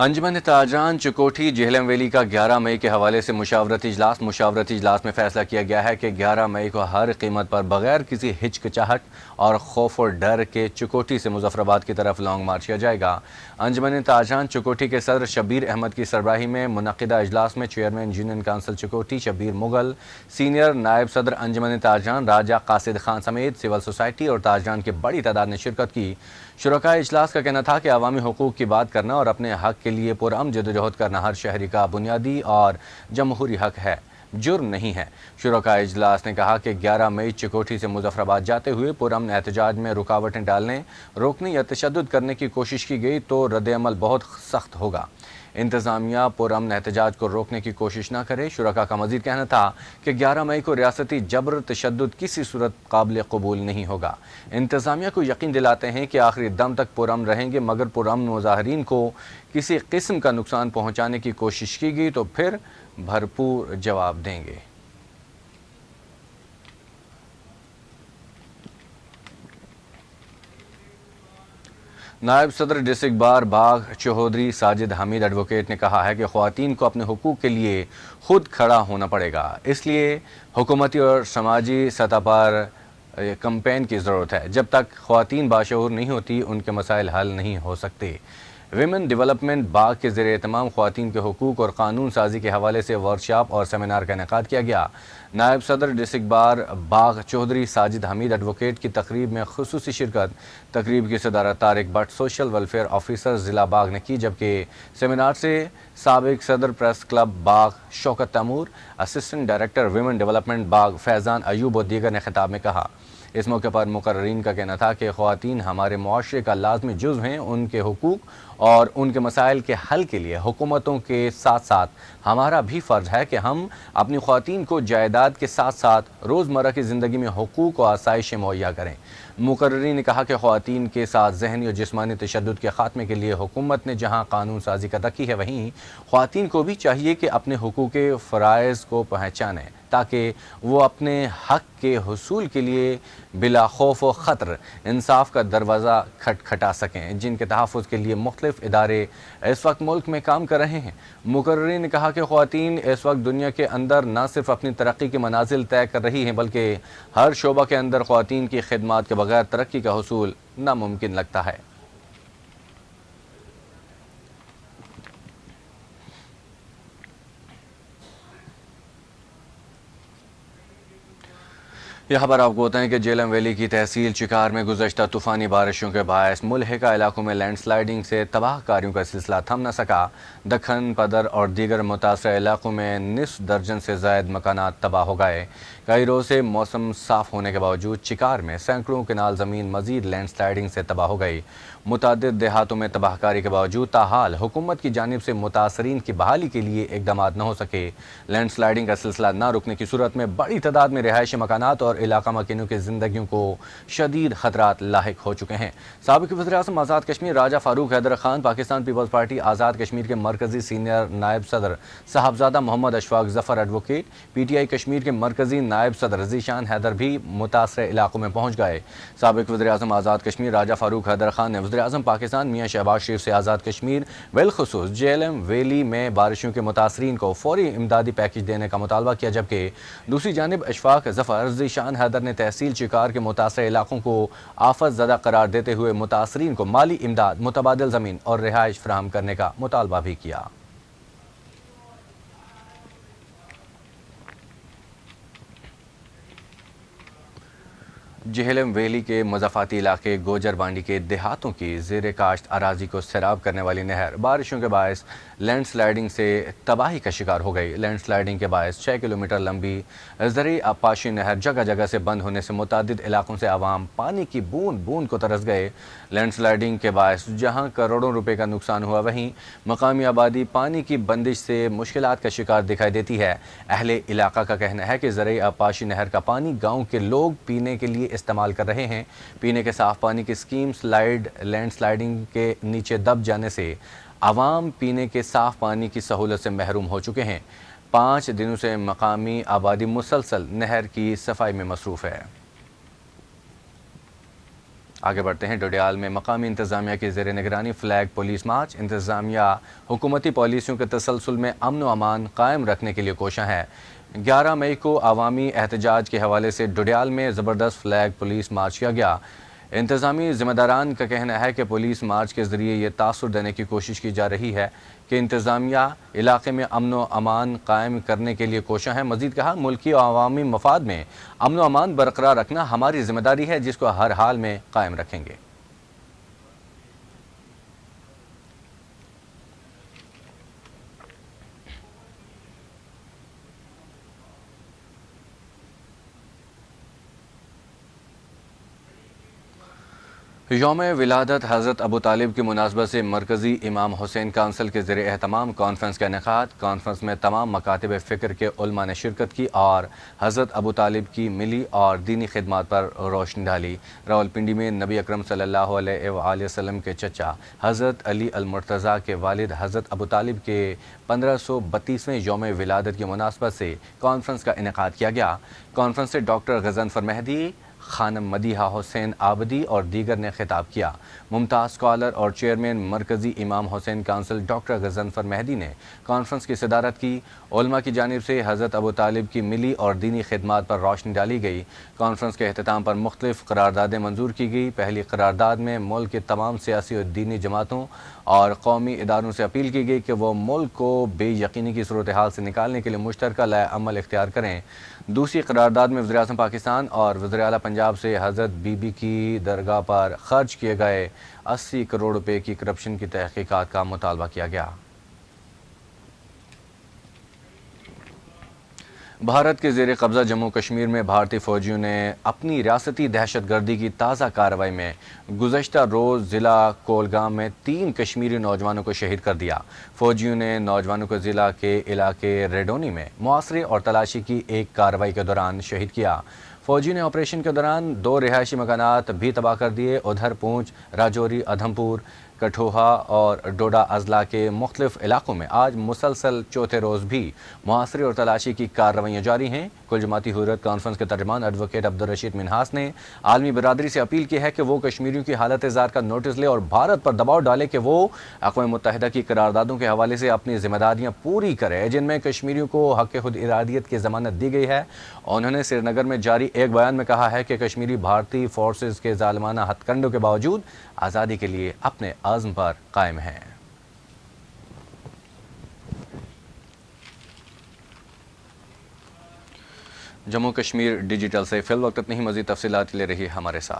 انجمن تاجران Chakothi Jhelum valley کا 11 مئی کے حوالے سے مشاورتی اجلاس میں فیصلہ کیا گیا ہے کہ 11 مئی کو ہر قیمت پر بغیر کسی ہچکچاہٹ اور خوف اور ڈر کے چکوٹھی سے مظفر آباد کی طرف لانگ مارچ کیا جائے گا۔ انجمن تاجران چکوٹھی کے صدر شبیر احمد کی سربراہی میں منعقدہ اجلاس میں chairman union council Chakothi Shabbir Mughal, senior نائب صدر انجمن تاجران راجہ قاصد خان سمیت سول سوسائٹی اور تاجران کی بڑی تعداد نے شرکت کی۔ شرکائے اجلاس کا کہنا تھا کہ عوامی حقوق کی بات کرنا اور اپنے حق کے لیے پرامن جدوجہد کرنا ہر شہری کا بنیادی اور جمہوری حق ہے، جرم نہیں ہے۔ شرکائے اجلاس نے کہا کہ 11 مئی چکوٹھی سے مظفر آباد جاتے ہوئے پرامن احتجاج میں رکاوٹیں ڈالنے، روکنے یا تشدد کرنے کی کوشش کی گئی تو رد عمل بہت سخت ہوگا۔ انتظامیہ پرامن احتجاج کو روکنے کی کوشش نہ کرے۔ شرکاء کا مزید کہنا تھا کہ 11 مئی کو ریاستی جبر تشدد کسی صورت قابل قبول نہیں ہوگا۔ انتظامیہ کو یقین دلاتے ہیں کہ آخری دم تک پرامن رہیں گے، مگر پرامن مظاہرین کو کسی قسم کا نقصان پہنچانے کی کوشش کی گئی تو پھر بھرپور جواب دیں گے۔ نائب صدر ڈسٹرکٹ بار باغ چوہدری ساجد حمید ایڈوکیٹ نے کہا ہے کہ خواتین کو اپنے حقوق کے لیے خود کھڑا ہونا پڑے گا، اس لیے حکومتی اور سماجی سطح پر کمپین کی ضرورت ہے۔ جب تک خواتین باشعور نہیں ہوتی ان کے مسائل حل نہیں ہو سکتے۔ ویمن ڈیولپمنٹ باغ کے زیر اہتمام خواتین کے حقوق اور قانون سازی کے حوالے سے ورکشاپ اور سیمینار کا انعقاد کیا گیا۔ نائب صدر ڈسٹرکٹ بار باغ چوہدری ساجد حمید ایڈوکیٹ کی تقریب میں خصوصی شرکت۔ تقریب کی صدارت Tariq but social welfare officer ضلع باغ نے کی، جبکہ سیمینار سے سابق صدر press club Bagh Shaukat Taimur, assistant director women development Bagh Faizan Ayub اور دیگر نے خطاب میں کہا۔ اس موقع پر مقررین کا کہنا تھا کہ خواتین ہمارے معاشرے کا لازمی جزو ہیں، ان کے حقوق اور ان کے مسائل کے حل کے لیے حکومتوں کے ساتھ ساتھ ہمارا بھی فرض ہے کہ ہم اپنی خواتین کو جائیداد کے ساتھ ساتھ روزمرہ کی زندگی میں حقوق و آسائشیں مہیا کریں۔ مقررین نے کہا کہ خواتین کے ساتھ ذہنی اور جسمانی تشدد کے خاتمے کے لیے حکومت نے جہاں قانون سازی کا کی ہے، وہیں خواتین کو بھی چاہیے کہ اپنے حقوق فرائض کو پہچانیں تاکہ وہ اپنے حق کے حصول کے لیے بلا خوف و خطر انصاف کا دروازہ کھٹکھٹا سکیں، جن کے تحفظ کے لیے مختلف ادارے اس وقت ملک میں کام کر رہے ہیں۔ مقررین نے کہا کہ خواتین اس وقت دنیا کے اندر نہ صرف اپنی ترقی کی منازل طے کر رہی ہیں بلکہ ہر شعبہ کے اندر خواتین کی خدمات کے بغیر ترقی کا حصول ناممکن لگتا ہے۔ یہاں پر آپ کو بتائیں کہ جہلم ویلی کی تحصیل چکار میں گزشتہ طوفانی بارشوں کے باعث ملحقہ علاقوں میں لینڈ سلائیڈنگ سے تباہ کاریوں کا سلسلہ تھم نہ سکا۔ دکن، پدر اور دیگر متاثرہ علاقوں میں نصف درجن سے زائد مکانات تباہ ہو گئے۔ کئی روز سے موسم صاف ہونے کے باوجود چکار میں سینکڑوں کنال زمین مزید لینڈ سلائیڈنگ سے تباہ ہو گئی۔ متعدد دیہاتوں میں تباہ کاری کے باوجود تاحال حکومت کی جانب سے متاثرین کی بحالی کے لیے اقدامات نہ ہو سکے۔ لینڈ سلائیڈنگ کا سلسلہ نہ رکنے کی صورت میں بڑی تعداد میں رہائشی مکانات اور علاقہ مکینوں کی زندگیوں کو شدید خطرات لاحق ہو چکے ہیں۔ سابق وزیر اعظم آزاد کشمیر راجہ فاروق حیدر خان، پاکستان پیپلز پارٹی آزاد کشمیر کے مرکزی سینئر نائب صدر Sahibzada Muhammad Ashfaq Zafar advocate, P T I Kashmir کے مرکزی نائب صدر ذیشان حیدر بھی متاثرہ علاقوں میں پہنچ گئے۔ سابق وزیر اعظم آزاد کشمیر راجہ فاروق حیدر خان نے وزیر اعظم پاکستان میاں شہباز شریف سے آزاد کشمیر بالخصوص جہلم ویلی میں بارشوں کے متاثرین کو فوری امدادی پیکج دینے کا مطالبہ کیا، جبکہ دوسری جانب اشفاق ظفر ذیشان حیدر نے تحصیل چکار کے متاثرہ علاقوں کو آفت زدہ قرار دیتے ہوئے متاثرین کو مالی امداد، متبادل زمین اور رہائش فراہم کرنے کا مطالبہ بھی کیا۔ جہلم ویلی کے مضافاتی علاقے گوجر بانڈی کے دیہاتوں کی زیر کاشت اراضی کو سیراب کرنے والی نہر بارشوں کے باعث لینڈ سلائیڈنگ سے تباہی کا شکار ہو گئی۔ لینڈ سلائیڈنگ کے باعث 6 کلومیٹر لمبی زرعی آبپاشی نہر جگہ جگہ سے بند ہونے سے متعدد علاقوں سے عوام پانی کی بوند بوند کو ترس گئے۔ لینڈ سلائیڈنگ کے باعث جہاں کروڑوں روپے کا نقصان ہوا، وہیں مقامی آبادی پانی کی بندش سے مشکلات کا شکار دکھائی دیتی ہے۔ اہل علاقہ کا کہنا ہے کہ زرعی آبپاشی نہر کا پانی گاؤں کے لوگ پینے کے لیے استعمال کر رہے ہیں۔ پینے کے صاف پانی کی اسکیم لینڈ سلائیڈنگ کے نیچے دب جانے سے عوام پینے کے صاف پانی کی سہولت سے محروم ہو چکے ہیں۔ 5 دنوں سے مقامی آبادی مسلسل نہر کی صفائی میں مصروف ہے۔ آگے بڑھتے ہیں۔ ڈوڈیال میں مقامی انتظامیہ کی زیر نگرانی فلیگ پولیس مارچ۔ انتظامیہ حکومتی پالیسیوں کے تسلسل میں امن و امان قائم رکھنے کے لیے کوشاں ہے۔ 11 مئی کو عوامی احتجاج کے حوالے سے ڈوڈیال میں زبردست فلیگ پولیس مارچ کیا گیا۔ انتظامی ذمہ داران کا کہنا ہے کہ پولیس مارچ کے ذریعے یہ تاثر دینے کی کوشش کی جا رہی ہے کہ انتظامیہ علاقے میں امن و امان قائم کرنے کے لیے کوشاں ہے۔ مزید کہا، ملکی و عوامی مفاد میں امن و امان برقرار رکھنا ہماری ذمہ داری ہے، جس کو ہر حال میں قائم رکھیں گے۔ یوم ولادت حضرت ابو طالب کی مناسبت سے مرکزی امام حسین کونسل کے زیر اہتمام کانفرنس کا انعقاد۔ کانفرنس میں تمام مکاتب فکر کے علماء نے شرکت کی اور حضرت ابو طالب کی ملی اور دینی خدمات پر روشنی ڈالی۔ راولپنڈی میں نبی اکرم صلی اللہ علیہ وآلہ وسلم کے چچا حضرت علی المرتضیٰ کے والد حضرت ابو طالب کے 1532ویں یوم ولادت کی مناسبت سے کانفرنس کا انعقاد کیا گیا۔ کانفرنس سے ڈاکٹر غضنفر مہدی، خانم مدیحہ حسین آبدی اور دیگر نے خطاب کیا۔ ممتاز اسکالر اور چیئرمین مرکزی امام حسین کونسل ڈاکٹر غضنفر مہدی نے کانفرنس کی صدارت کی۔ علماء کی جانب سے حضرت ابو طالب کی ملی اور دینی خدمات پر روشنی ڈالی گئی۔ کانفرنس کے اختتام پر مختلف قراردادیں منظور کی گئی۔ پہلی قرارداد میں ملک کے تمام سیاسی اور دینی جماعتوں اور قومی اداروں سے اپیل کی گئی کہ وہ ملک کو بے یقینی کی صورتحال سے نکالنے کے لیے مشترکہ لائحہ عمل اختیار کریں۔ دوسری قرارداد میں وزیراعظم پاکستان اور وزیر اعلیٰ پنجاب سے حضرت بی بی کی درگاہ پر خرچ کیے گئے 80 کروڑ روپے کی کرپشن کی تحقیقات کا مطالبہ کیا گیا۔ بھارت کے زیر قبضہ جموں کشمیر میں بھارتی فوجیوں نے اپنی ریاستی دہشت گردی کی تازہ کارروائی میں گزشتہ روز ضلع کولگام میں 3 کشمیری نوجوانوں کو شہید کر دیا۔ فوجیوں نے نوجوانوں کو ضلع کے علاقے ریڈونی میں محاصرے اور تلاشی کی ایک کارروائی کے دوران شہید کیا۔ فوجی نے آپریشن کے دوران 2 رہائشی مکانات بھی تباہ کر دیے۔ ادھر پونچھ، راجوری، ادھمپور، کٹھوعہ اور ڈوڈا اضلاع کے مختلف علاقوں میں آج مسلسل چوتھے روز بھی محاصرے اور تلاشی کی کارروائیاں جاری ہیں۔ کل جماعتی حریت کانفرنس کے ترجمان ایڈوکیٹ عبدالرشید منہاس نے عالمی برادری سے اپیل کی ہے کہ وہ کشمیریوں کی حالت زار کا نوٹس لے اور بھارت پر دباؤ ڈالے کہ وہ اقوام متحدہ کی قراردادوں کے حوالے سے اپنی ذمہ داریاں پوری کرے، جن میں کشمیریوں کو حق خود ارادیت کی ضمانت دی گئی ہے۔ انہوں نے سری نگر میں جاری ایک بیان میں کہا ہے کہ کشمیری بھارتی فورسز کے ظالمانہ ہتھ کنڈوں کے باوجود آزادی کے لیے اپنے عزم پر قائم ہیں۔ جموں کشمیر ڈیجیٹل سے فی الوقت اتنی ہی، مزید تفصیلات لے رہی ہمارے ساتھ۔